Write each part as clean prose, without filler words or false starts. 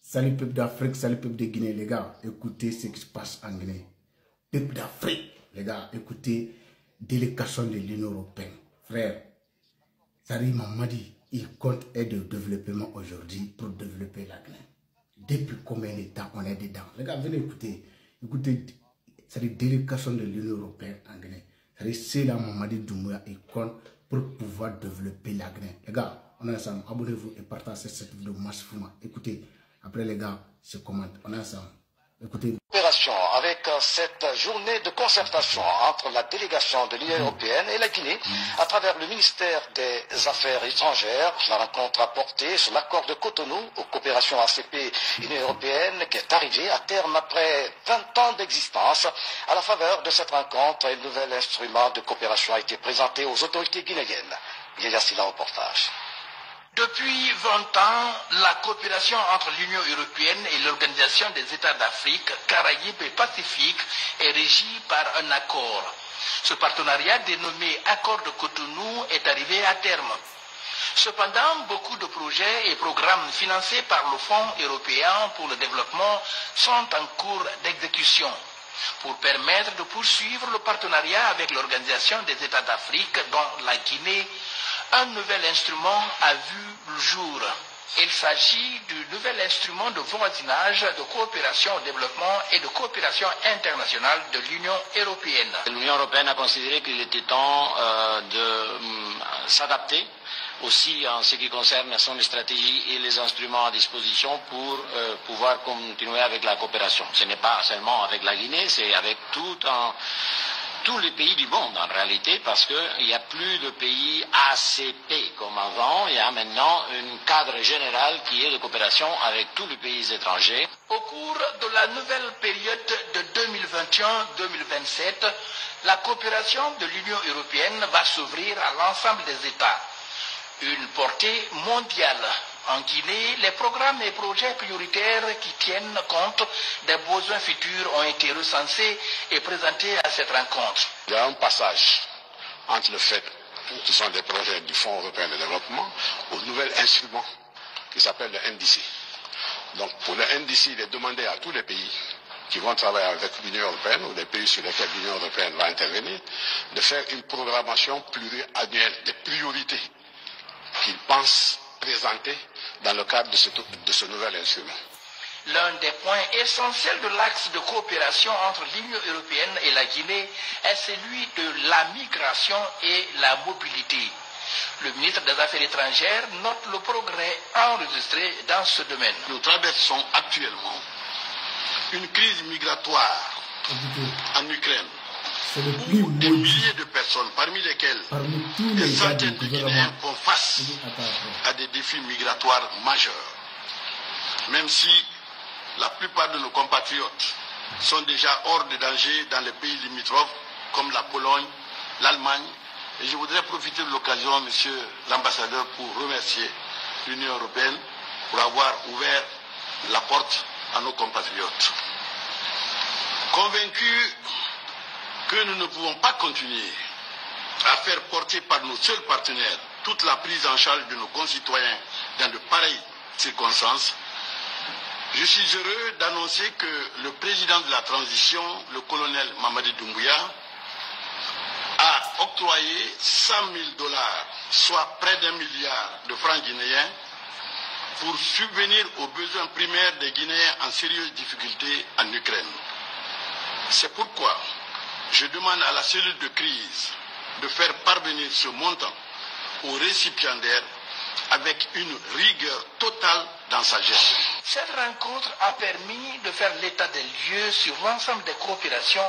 Salut peuple d'Afrique, salut peuple de Guinée, les gars, écoutez ce qui se passe en Guinée. Peuple d'Afrique, les gars, écoutez délégation de l'Union européenne. Frère, Sari Mamadi, il compte aide au développement aujourd'hui pour développer la Guinée. Depuis combien de temps on est dedans? Les gars, venez écouter. Écoutez, c'est la délégation de l'Union européenne en Guinée. C'est là Mamadi Doumbouya, il compte pour pouvoir développer la Guinée. Les gars, on est ensemble. Abonnez-vous et partagez cette vidéo massivement. Écoutez. Après les gars, je commente. On est ensemble. Écoutez. Opération avec cette journée de concertation entre la délégation de l'Union européenne et la Guinée à travers le ministère des Affaires étrangères. La rencontre a porté sur l'accord de Cotonou aux coopérations ACP Union européenne qui est arrivé à terme après 20 ans d'existence. À la faveur de cette rencontre, un nouvel instrument de coopération a été présenté aux autorités guinéennes. Il y a un reportage. Depuis 20 ans, la coopération entre l'Union européenne et l'Organisation des États d'Afrique, Caraïbes et Pacifique est régie par un accord. Ce partenariat dénommé Accord de Cotonou est arrivé à terme. Cependant, beaucoup de projets et programmes financés par le Fonds européen pour le développement sont en cours d'exécution. Pour permettre de poursuivre le partenariat avec l'Organisation des États d'Afrique, dont la Guinée, un nouvel instrument a vu le jour. Il s'agit du nouvel instrument de voisinage, de coopération au développement et de coopération internationale de l'Union européenne. L'Union européenne a considéré qu'il était temps de s'adapter aussi en ce qui concerne son stratégie et les instruments à disposition pour pouvoir continuer avec la coopération. Ce n'est pas seulement avec la Guinée, c'est avec tous les pays du monde en réalité, parce qu'il n'y a plus de pays ACP comme avant, il y a maintenant un cadre général qui est de coopération avec tous les pays étrangers. Au cours de la nouvelle période de 2021-2027, la coopération de l'Union européenne va s'ouvrir à l'ensemble des États. Une portée mondiale. En Guinée, les programmes et projets prioritaires qui tiennent compte des besoins futurs ont été recensés et présentés à cette rencontre. Il y a un passage entre le fait que ce sont des projets du Fonds européen de développement au nouvel instrument qui s'appelle le NDC. Donc pour le NDC, il est demandé à tous les pays qui vont travailler avec l'Union européenne ou les pays sur lesquels l'Union européenne va intervenir de faire une programmation pluriannuelle des priorités qu'ils pensent présenter dans le cadre de ce nouvel instrument. L'un des points essentiels de l'axe de coopération entre l'Union européenne et la Guinée est celui de la migration et la mobilité. Le ministre des Affaires étrangères note le progrès enregistré dans ce domaine. Nous traversons actuellement une crise migratoire en Ukraine, où des milliers de personnes, parmi lesquelles des centaines de Guinéens font face à des défis migratoires majeurs. Même si la plupart de nos compatriotes sont déjà hors de danger dans les pays limitrophes, comme la Pologne, l'Allemagne, et je voudrais profiter de l'occasion, monsieur l'ambassadeur, pour remercier l'Union européenne pour avoir ouvert la porte à nos compatriotes. Convaincus que nous ne pouvons pas continuer à faire porter par nos seuls partenaires toute la prise en charge de nos concitoyens dans de pareilles circonstances, je suis heureux d'annoncer que le président de la transition, le colonel Mamadi Doumbouya, a octroyé 100 000 $, soit près d'1 milliard de francs guinéens, pour subvenir aux besoins primaires des Guinéens en sérieuse difficulté en Ukraine. C'est pourquoi je demande à la cellule de crise de faire parvenir ce montant aux récipiendaires avec une rigueur totale dans sa gestion. Cette rencontre a permis de faire l'état des lieux sur l'ensemble des coopérations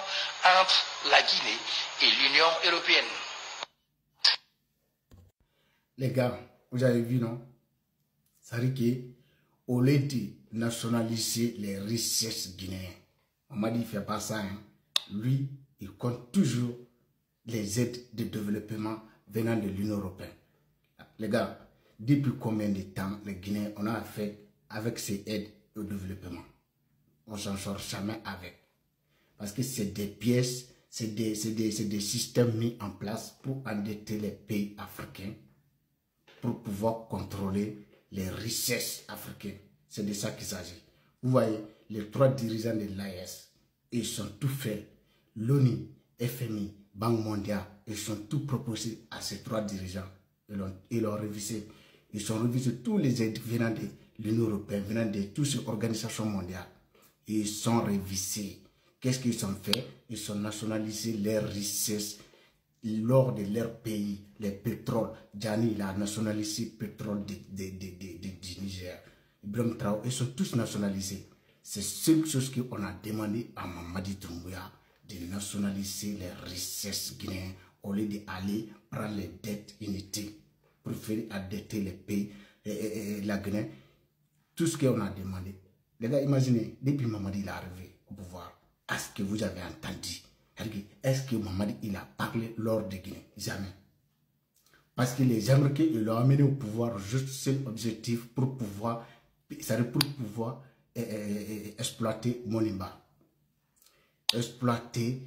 entre la Guinée et l'Union européenne. Les gars, vous avez vu, non? Ça veut dire qu'au lieu de nationaliser les richesses guinéennes, on m'a dit qu'il ne fait pas ça. Hein. Lui, il compte toujours les aides de développement venant de l'Union européenne. Les gars, depuis combien de temps les Guinéens, on a fait avec ces aides au développement? On ne s'en sort jamais avec. Parce que c'est des pièces, c'est des systèmes mis en place pour endetter les pays africains, pour pouvoir contrôler les richesses africaines. C'est de ça qu'il s'agit. Vous voyez, les 3 dirigeants de l'AES, ils sont tout faits. L'ONU, FMI, Banque mondiale, ils sont tout proposés à ces 3 dirigeants. Ils l'ont révisé. Ils ont révisé tous les aides venant de l'Union européenne, venant de toutes ces organisations mondiales. Ils sont révisés. Qu'est-ce qu'ils ont fait? Ils ont nationalisé leurs richesses lors de leur pays, les pétroles. Gianni, il a nationalisé le pétrole du Niger. Ibrahim Traoré, ils sont tous nationalisés. C'est seule chose qu'on a demandé à Mamadi Doumbouya de nationaliser les richesses guinéennes au lieu d'aller prendre les dettes inutiles, préférer endetter les pays, la Guinée. Tout ce qu'on a demandé. Les gars, imaginez, depuis Mamadi il est arrivé au pouvoir, est-ce que vous avez entendu? Est-ce que Mamadi il a parlé lors de Guinée? Jamais. Parce que les Américains ils l'ont amené au pouvoir juste seul objectif pour pouvoir, exploiter Monimba. Exploiter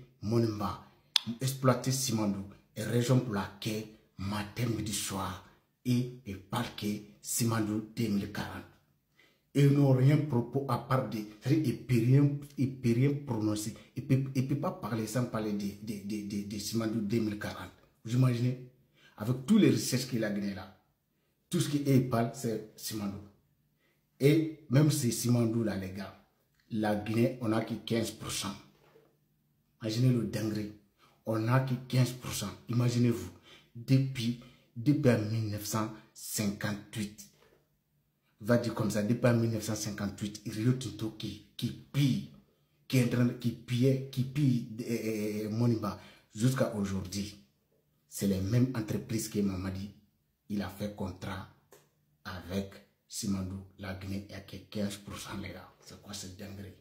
Simandou. Et raison pour laquelle matin, midi, soir, et parquet Simandou 2040. Ils n'ont rien propos à part de... Il ne peut rien prononcer. Il ne peut pas parler sans parler de Simandou 2040. Vous imaginez? Avec tous les richesses qu'il a gagné là. Tout ce qu'il parle, c'est Simandou. Et même si Simandou là, les gars, la Guinée, on n'a que 15%. Imaginez le dinguerie. On n'a que 15%. Imaginez-vous. Depuis 1958. Va dire comme ça, depuis 1958, Rio Tinto qui pille Monimba jusqu'à aujourd'hui. C'est les mêmes entreprises que Mamadi, il a fait contrat avec Simandou, la Guinée, et que 15% les gars. C'est quoi cette dinguerie?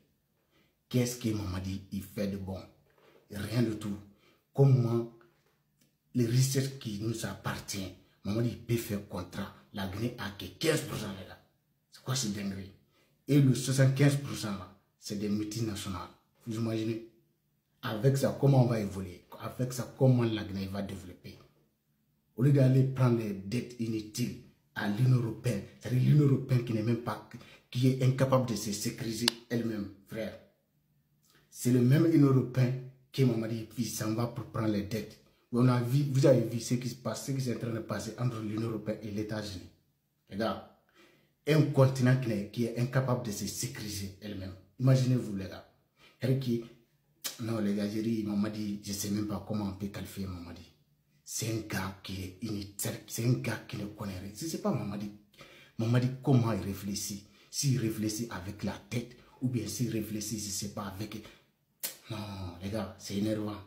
Qu'est-ce que Mamadi il fait de bon? Rien du tout. Comment les richesses qui nous appartiennent, Mamadi peut faire contrat, la Guinée a que 15% les gars. C'est quoi cette dinguerie? Et le 75% là, c'est des multinationales. Vous imaginez? Avec ça, comment on va évoluer? Avec ça, comment la Guinée va développer? Au lieu d'aller prendre les dettes inutiles à l'Union européenne, c'est-à-dire l'Union européenne qui n'est même pas, qui est incapable de se sécuriser elle-même, frère. C'est le même Union européenne qui m'a dit, il s'en va pour prendre les dettes. Vous avez vu ce qui se passe, ce qui est en train de passer entre l'Union européenne et les États-Unis. Les gars, un continent qui est incapable de se sécuriser elle-même. Imaginez-vous, les gars. Non, les gars, j'ai dit, Mamadi, je ne sais même pas comment on peut qualifier Mamadi. C'est un gars qui est inutile, c'est un gars qui ne connaît rien. Ce n'est pas Mamadi. Mamadi, comment il réfléchit? S'il réfléchit avec la tête, ou bien s'il réfléchit, je ne sais pas, avec... Non, les gars, c'est énervant.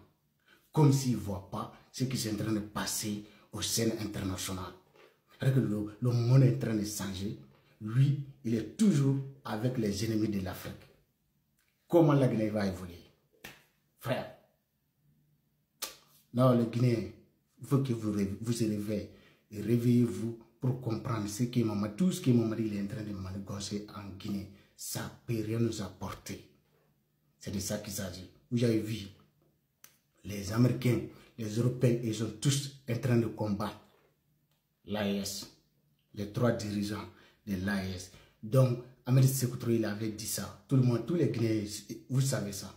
Comme s'il ne voit pas ce qui est en train de passer aux scènes internationales. Le monde est en train de changer. Lui, il est toujours avec les ennemis de l'Afrique. Comment la Guinée va évoluer? Frère. Non, le Guinéen, il faut que vous se réveillez. Et réveillez-vous pour comprendre ce que Mamadi, tout ce que Mamadi est en train de manigancer en Guinée. Ça ne peut rien nous apporter. C'est de ça qu'il s'agit. Vous avez vu, les Américains, les Européens, ils sont tous en train de combattre l'AES. Les 3 dirigeants de l'AES. Donc, Amédée Sékou Touré, il avait dit ça. Tout le monde, tous les Guinéens, vous savez ça.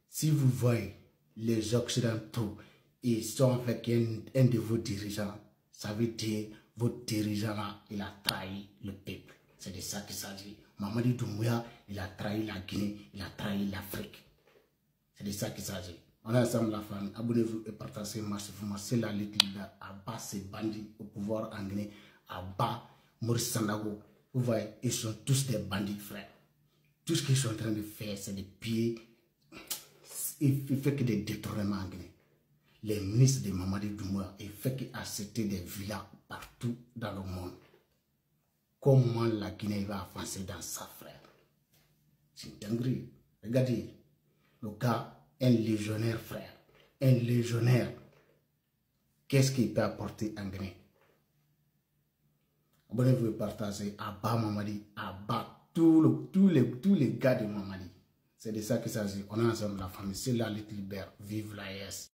Si vous voyez les Occidentaux, ils sont avec un de vos dirigeants, ça veut dire votre dirigeant là, il a trahi le peuple. C'est de ça qu'il s'agit. Mamadi Doumbouya, il a trahi la Guinée, il a trahi l'Afrique. C'est de ça qu'il s'agit. On est ensemble la famille. Abonnez-vous et partagez massivement. C'est la lutte libère à bas ces bandits au pouvoir en Guinée, à bas Maurice Sandago. Vous voyez, ils sont tous des bandits, frère. Tout ce qu'ils sont en train de faire, c'est des pieds. Il ne fait que des détournements en Guinée. Les ministres de Mamadi Doumbouya, il fait qu'accepter des villas partout dans le monde. Comment la Guinée va avancer dans ça, frère? C'est une dinguerie. Regardez, le gars, un légionnaire, frère. Un légionnaire. Qu'est-ce qu'il peut apporter en Guinée? Abonnez-vous et partagez. Abba Mamadi, Abba tous les gars de Mamadi. C'est de ça qu'il s'agit. On est ensemble la famille. C'est la lutte libère. Vive l'AES.